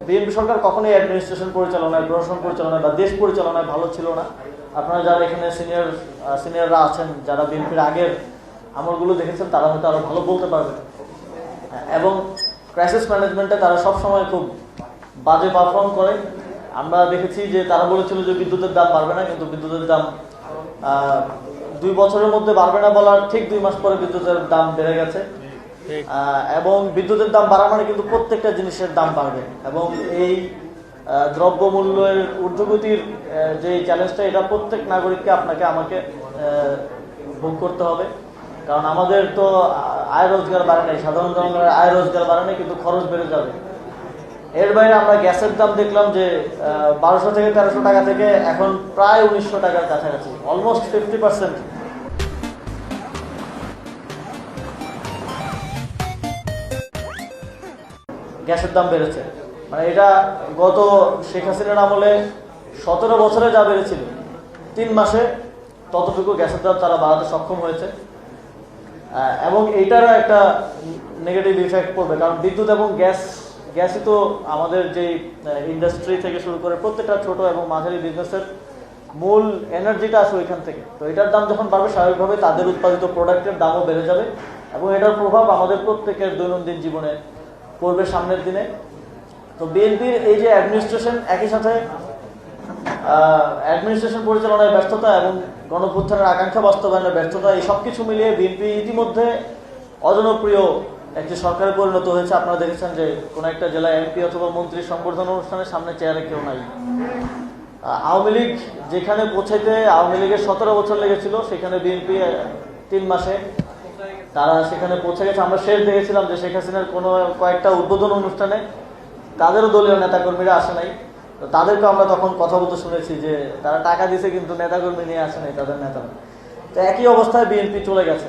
BNP সরকার কখনোই administration পরিচালনায়, প্রশাসন পরিচালনায় বা দেশ পরিচালনায় ভালো ছিল না। আপনারা যারা এখানে সিনিয়ররা আছেন, যারা বিএনপির আগের আমলগুলো দেখেছেন, তারা হয়তো আরো ভালো বলতে পারবে। এবং ক্রাইসিস ম্যানেজমেন্টে তারা সবসময় খুব বাজে পারফর্ম করে। আমরা দেখেছি যে তারা বলেছিল যে বিদ্যুতের দাম বাড়বে না, কিন্তু বিদ্যুতের দাম 2 বছরের মধ্যে বাড়বে না বলার ঠিক 2 মাস পরে বিদ্যুতের দাম বেড়ে গেছে। এবং বিদ্যুতের দাম বাড়া মানে কিন্তু প্রত্যেকটা জিনিসের দাম বাড়বে। এবং এই দ্রব্যমূল্যের ঊর্ধ্বগতির যে চ্যালেঞ্জটা, এটা প্রত্যেক নাগরিককে, আপনাকে, আমাকে ভোগ করতে হবে। কারণ আমাদের তো আয় রোজগার বাড়ে নাই, সাধারণ জনগণের আয় রোজগার বাড়ে নাই, কিন্তু খরচ বেড়ে যাবে। এর বাইরে আমরা গ্যাসের দাম দেখলাম যে 1200 থেকে 1300 টাকা থেকে এখন প্রায় 1900 টাকার কাছাকাছি, অলমোস্ট 50%। গ্যাসের দাম বেড়েছে, মানে এটা গত শেখ হাসিনার আমলে 17 বছরে যা বেড়েছিল, 3 মাসে ততটুকু গ্যাসের দাম তারা বাড়াতে সক্ষম হয়েছে। এবং এইটারও একটা নেগেটিভ ইফেক্ট পড়বে, কারণ বিদ্যুৎ এবং গ্যাসই তো আমাদের যে ইন্ডাস্ট্রি থেকে শুরু করে প্রত্যেকটা ছোট এবং মাঝারি বিজনেসের মূল এনার্জিটা আসে ওইখান থেকে। তো এটার দাম যখন বাড়বে, স্বাভাবিকভাবে তাদের উৎপাদিত প্রোডাক্টের দামও বেড়ে যাবে এবং এটার প্রভাব আমাদের প্রত্যেকের দৈনন্দিন জীবনে পড়বে সামনের দিনে। তো বিএনপির এই যে অ্যাডমিনিস্ট্রেশন, একই সাথে অ্যাডমিনিস্ট্রেশন পরিচালনায় ব্যর্থতা এবং গণঅভ্যুত্থানের আকাঙ্ক্ষা বাস্তবায়নের ব্যর্থতা, এই সব কিছু মিলিয়ে বিএনপি ইতিমধ্যে অজনপ্রিয় একটি সরকারে পরিণত হয়েছে। আপনারা দেখেছেন যে কোনো একটা জেলায় এমপি অথবা মন্ত্রীর সংবর্ধনা অনুষ্ঠানের সামনে চেয়ারে কেউ নাই। আওয়ামী লীগ যেখানে পৌঁছাইতে আওয়ামী লীগের 17 বছর লেগেছিল, সেখানে বিএনপি 3 মাসে তারা সেখানে পৌঁছে গেছে। আমরা শেষ দেখেছিলাম যে শেখ হাসিনার কয়েকটা উদ্বোধন অনুষ্ঠানে তাদেরও দলীয় নেতাকর্মীরা আসে নাই। তো তাদেরকে আমরা তখন কথা বলতে শুনেছি যে তারা টাকা দিছে, কিন্তু নেতাকর্মী নিয়ে আসে নাই তাদের নেতারা। তো একই অবস্থায় বিএনপি চলে গেছে।